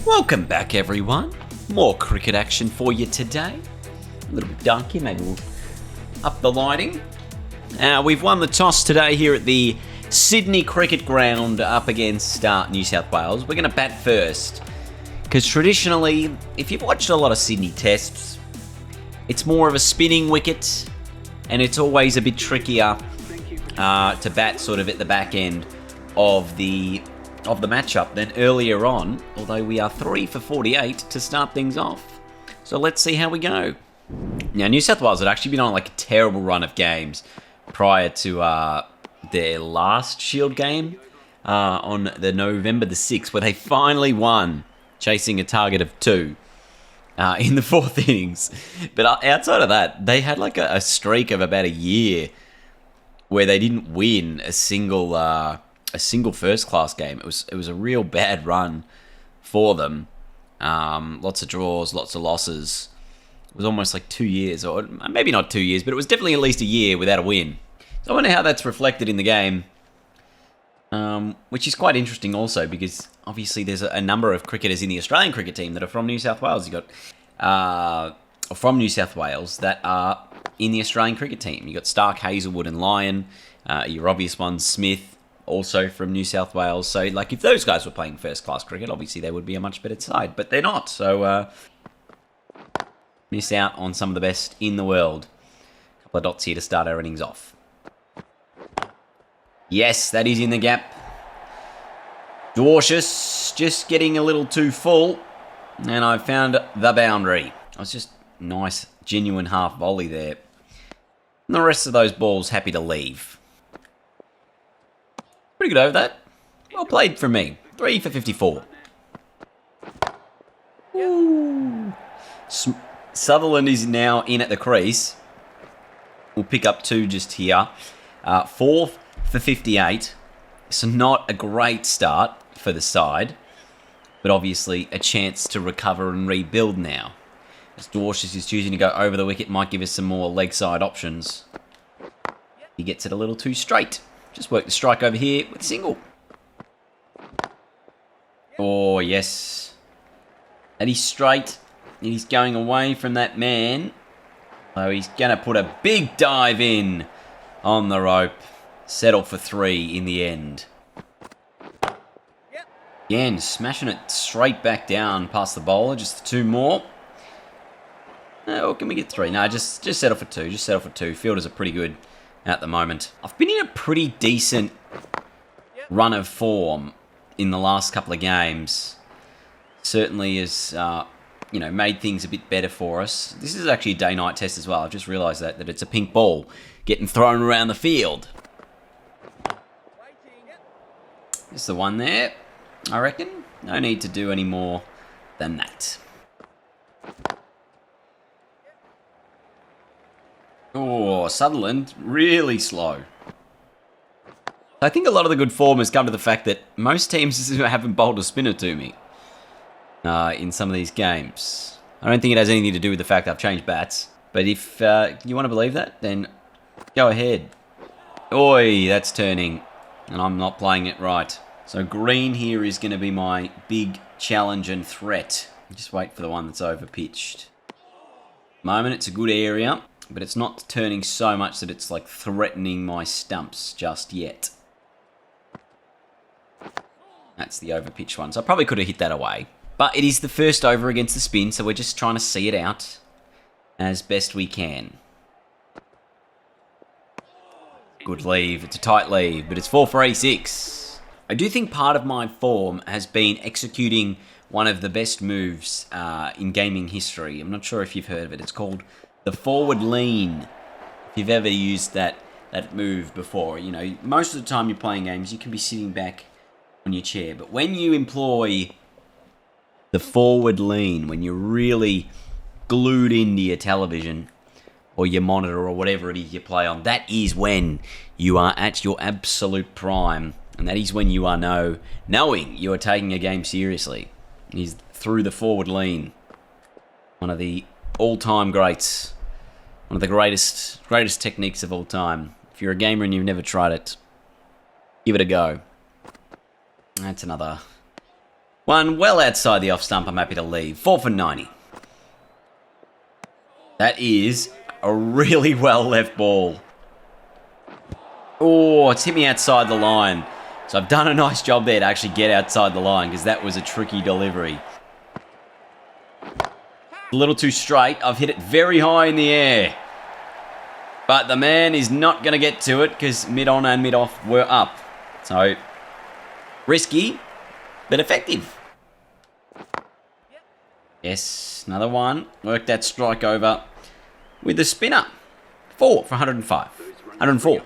Welcome back, everyone. More cricket action for you today. A little bit dark here, maybe we'll up the lighting. We've won the toss today here at the Sydney Cricket Ground up against New South Wales. We're going to bat first because traditionally, if you've watched a lot of Sydney tests, it's more of a spinning wicket and it's always a bit trickier to bat sort of at the back end of the matchup than earlier on, although we are 3 for 48 to start things off. So let's see how we go. Now, New South Wales had actually been on like a terrible run of games prior to their last Shield game on the November the 6th, where they finally won, chasing a target of 2 in the 4th innings. But outside of that, they had like a streak of about a year where they didn't win a single first-class game. It was a real bad run for them. Lots of draws, lots of losses. It was almost like 2 years, or maybe not 2 years, but it was definitely at least a year without a win. So I wonder how that's reflected in the game, which is quite interesting also because obviously there's a number of cricketers in the Australian cricket team that are from New South Wales. You've got from New South Wales that are in the Australian cricket team. You've got Stark, Hazelwood and Lyon. Your obvious ones, Smith, also from New South Wales. So, like, if those guys were playing first-class cricket, obviously they would be a much better side. But they're not, so miss out on some of the best in the world. A couple of dots here to start our innings off. Yes, that is in the gap. Dwarshuis just getting a little too full. And I found the boundary. It was just nice, genuine half volley there. And the rest of those balls happy to leave. Pretty good over that. Well played from me. 3 for 54. Ooh. Sutherland is now in at the crease. We'll pick up 2 just here. 4 for 58. So not a great start for the side. But obviously a chance to recover and rebuild now. As Dwarshuis is choosing to go over the wicket, might give us some more leg side options. He gets it a little too straight. Just work the strike over here with a single. Oh, yes. And he's straight. And he's going away from that man. So he's going to put a big dive in on the rope. Settle for 3 in the end. Again, smashing it straight back down past the bowler. Just 2 more. Or can we get 3? No, just settle for 2. Just settle for 2. Fielders are pretty good at the moment. I've been in a pretty decent run of form in the last couple of games. Certainly has, made things a bit better for us. This is actually a day-night test as well. I've just realised that it's a pink ball getting thrown around the field. There's the one there, I reckon. No need to do any more than that. Oh, Sutherland, really slow. I think a lot of the good form has come to the fact that most teams haven't bowled a spinner to me in some of these games. I don't think it has anything to do with the fact that I've changed bats. But if you want to believe that, then go ahead. Oi, that's turning. And I'm not playing it right. So green here is going to be my big challenge and threat. Just wait for the one that's over-pitched. Moment, it's a good area. But it's not turning so much that it's like threatening my stumps just yet. That's the overpitched one. So I probably could have hit that away. But it is the first over against the spin, so we're just trying to see it out as best we can. Good leave. It's a tight leave, but it's 4 for 86. I do think part of my form has been executing one of the best moves in gaming history. I'm not sure if you've heard of it. It's called the forward lean. If you've ever used that move before, most of the time you're playing games, you can be sitting back on your chair. But when you employ the forward lean, when you're really glued into your television or your monitor or whatever it is you play on, that is when you are at your absolute prime. And that is when you are knowing you are taking a game seriously. He's through the forward lean. One of the all-time greats. One of the greatest techniques of all time. If you're a gamer and you've never tried it, give it a go. That's another One well outside the off stump, I'm happy to leave. 4 for 90. That is a really well left ball. Oh, it's hit me outside the line. So I've done a nice job there to actually get outside the line because that was a tricky delivery. A little too straight. I've hit it very high in the air. But the man is not going to get to it because mid-on and mid-off were up. So, risky, but effective. Yes, another one. Work that strike over with the spinner. 4 for 105. 104.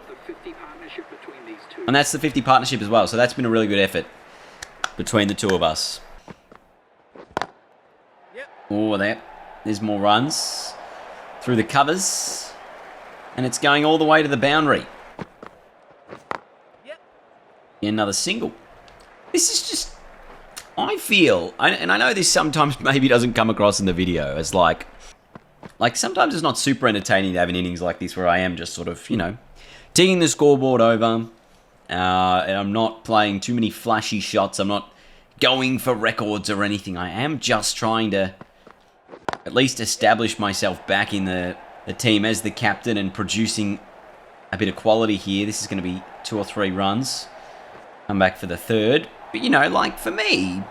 And that's the 50 partnership as well. So that's been a really good effort between the two of us. Oh, there's more runs through the covers. And it's going all the way to the boundary. Another single. This is just... I feel... And I know this sometimes maybe doesn't come across in the video as like sometimes it's not super entertaining to have an innings like this where I am just sort of, you know, ticking the scoreboard over. And I'm not playing too many flashy shots. I'm not going for records or anything. I am just trying to at least establish myself back in the team as the captain and producing a bit of quality here. This is going to be 2 or 3 runs. Come back for the third. But, you know, like, for me,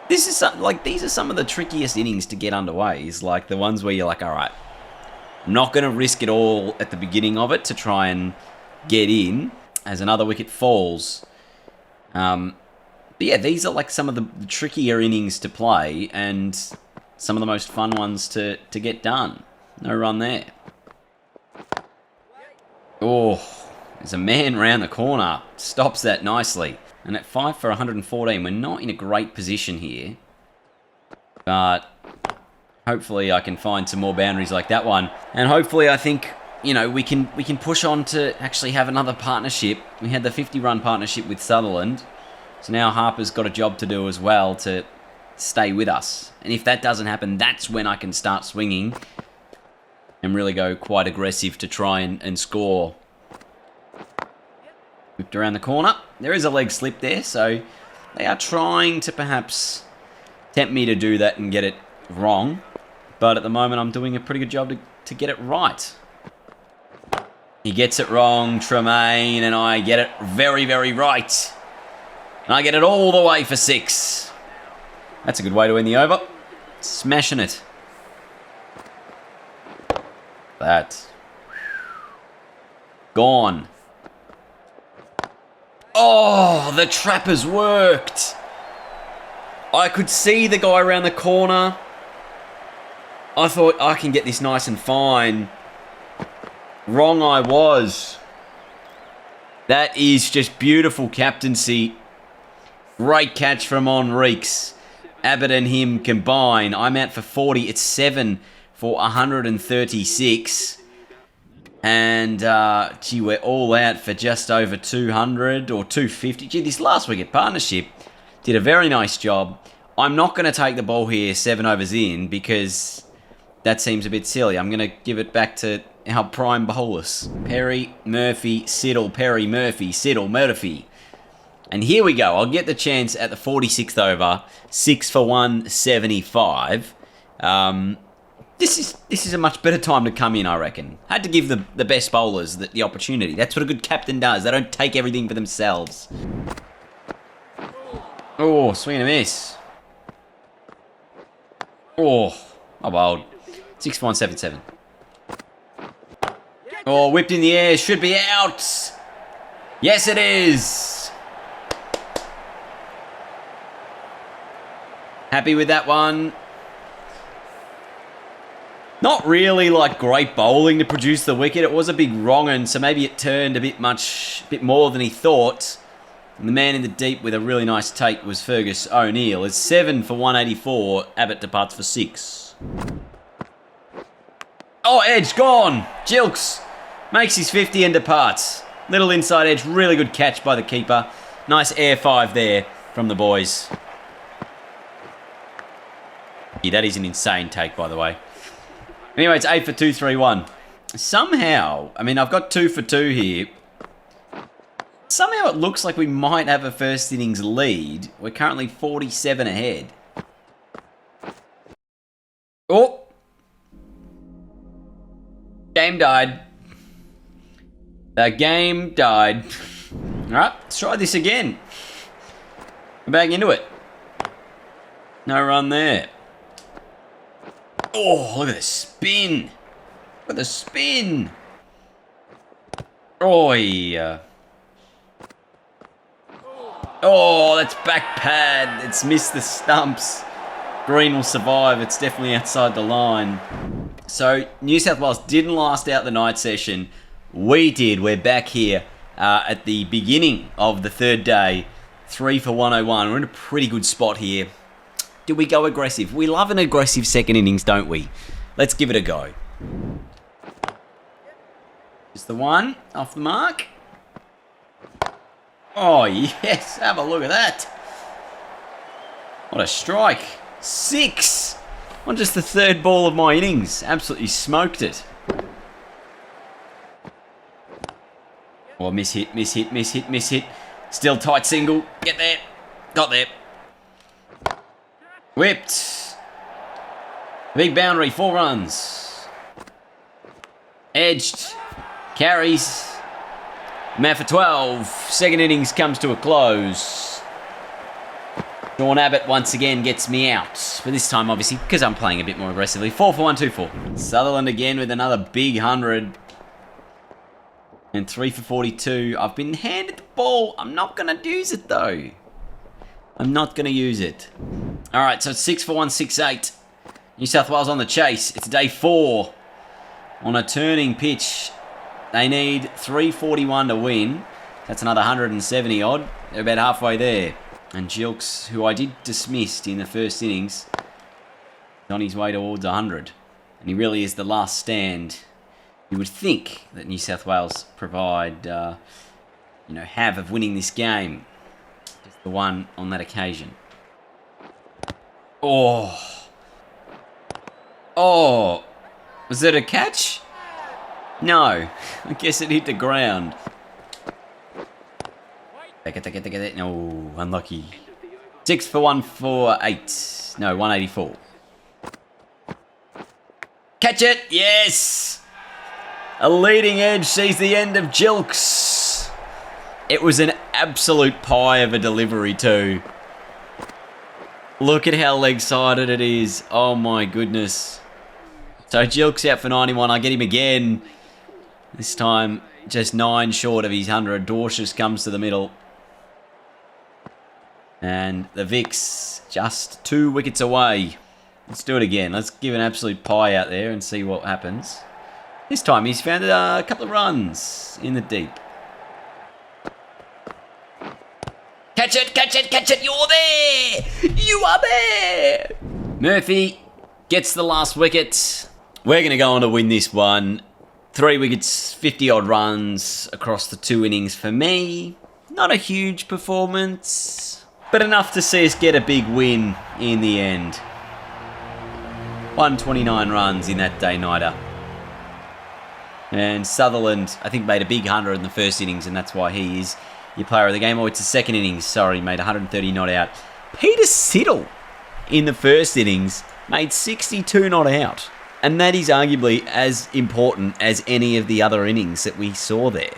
this is these are some of the trickiest innings to get underway. Is like the ones where you're like, all right, I'm not going to risk it all at the beginning of it to try and get in as another wicket falls. But yeah, these are like some of the trickier innings to play and some of the most fun ones to get done. No run there. Oh, there's a man round the corner. Stops that nicely. And at 5 for 114, we're not in a great position here. But hopefully I can find some more boundaries like that one. And hopefully I think, you know, we can push on to actually have another partnership. We had the 50-run partnership with Sutherland. So now Harper's got a job to do as well to stay with us. And if that doesn't happen, that's when I can start swinging and really go quite aggressive to try and score. Whipped around the corner. There is a leg slip there, so they are trying to perhaps tempt me to do that and get it wrong. But at the moment, I'm doing a pretty good job to get it right. He gets it wrong, Tremaine, and I get it very, very right. And I get it all the way for 6. That's a good way to end the over. Smashing it. That. Gone. Oh, the trap has worked. I could see the guy around the corner. I thought I can get this nice and fine. Wrong I was. That is just beautiful captaincy. Great catch from Enriques. Abbott and him combine. I'm out for 40. It's 7 for 136. And, gee, we're all out for just over 200 or 250. Gee, this last wicket partnership did a very nice job. I'm not going to take the ball here 7 overs in because that seems a bit silly. I'm going to give it back to our prime bowlers. Perry, Murphy, Siddle, Perry, Murphy, Siddle, Murphy. And here we go. I'll get the chance at the 46th over. 6 for 175. This is a much better time to come in, I reckon. Had to give the best bowlers the opportunity. That's what a good captain does. They don't take everything for themselves. Oh, swing and a miss. Oh wild. 6 for 177. Oh, whipped in the air. Should be out. Yes, it is. Happy with that one. Not really like great bowling to produce the wicket. It was a big wrong un, so maybe it turned a bit more than he thought. And the man in the deep with a really nice take was Fergus O'Neill. It's 7 for 184. Abbott departs for 6. Oh, edge gone. Jilks makes his 50 and departs. Little inside edge, really good catch by the keeper. Nice air 5 there from the boys. Yeah, that is an insane take, by the way. Anyway, it's 8 for 231. Somehow, I mean, I've got 2 for 2 here. somehow it looks like we might have a first innings lead. We're currently 47 ahead. Oh! Game died. The game died. Alright, let's try this again. We're back into it. No run there. Oh, look at the spin. Look at the spin. Oh, yeah. Oh, that's back pad. It's missed the stumps. Green will survive. It's definitely outside the line. So, New South Wales didn't last out the night session. We did. We're back here at the beginning of the third day. 3 for 101. We're in a pretty good spot here. Do we go aggressive? We love an aggressive second innings, don't we? Let's give it a go. Just the one off the mark. Oh, yes. Have a look at that. What a strike. 6 on just the third ball of my innings. Absolutely smoked it. Oh, miss hit, miss hit, miss hit, miss hit. Still tight single. Get there. Got there. Whipped. Big boundary, 4 runs. Edged. Carries. Man for 12. Second innings comes to a close. Sean Abbott once again gets me out. But this time, obviously, because I'm playing a bit more aggressively. 4 for 124. Sutherland again with another big 100. And 3 for 42. I've been handed the ball. I'm not going to use it, though. I'm not going to use it. All right, so it's 6 for 168. New South Wales on the chase. It's day 4 on a turning pitch. They need 341 to win. That's another 170 odd. They're about halfway there. And Jilks, who I did dismiss in the first innings, is on his way towards 100. And he really is the last stand you would think that New South Wales provide, have of winning this game. Just the one on that occasion. Oh. Oh. Was it a catch? No. I guess it hit the ground. Take it. No, unlucky. 6 for 148. No, 184. Catch it! Yes! A leading edge sees the end of Jilks. It was an absolute pie of a delivery too. Look at how leg-sided it is. Oh my goodness. So Jilks out for 91. I get him again. This time just 9 short of his 100. Dorcius comes to the middle. And the Vicks just 2 wickets away. Let's do it again. Let's give an absolute pie out there and see what happens. This time he's found a couple of runs in the deep. Catch it, catch it, catch it. You're there. You are there. Murphy gets the last wicket. We're going to go on to win this one. 3 wickets, 50 odd runs across the 2 innings for me. Not a huge performance, but enough to see us get a big win in the end. 129 runs in that day-nighter. And Sutherland, I think, made a big 100 in the first innings, and that's why he is your player of the game. Oh, it's the second innings. Sorry, made 130 not out. Peter Siddle in the first innings made 62 not out. And that is arguably as important as any of the other innings that we saw there.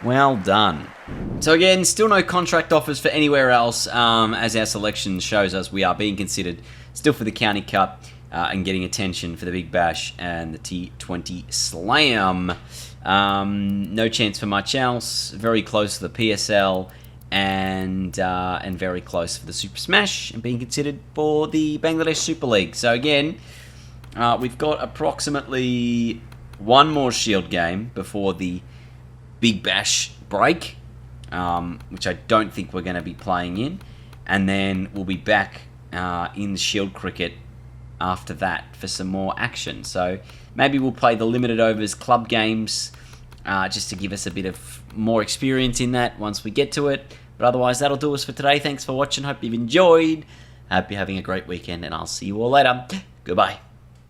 Well done. So again, still no contract offers for anywhere else. As our selection shows us, we are being considered still for the County Cup and getting attention for the Big Bash and the T20 Slam. No chance for much else. Very close to the PSL and very close for the Super Smash and being considered for the Bangladesh Super League. So again, we've got approximately 1 more Shield game before the Big Bash break, which I don't think we're going to be playing in. And then we'll be back in the Shield cricket after that for some more action. So maybe we'll play the limited overs club games just to give us a bit of more experience in that once we get to it. But otherwise, that'll do us for today. Thanks for watching. Hope you've enjoyed. Hope you're having a great weekend, and I'll see you all later. Goodbye.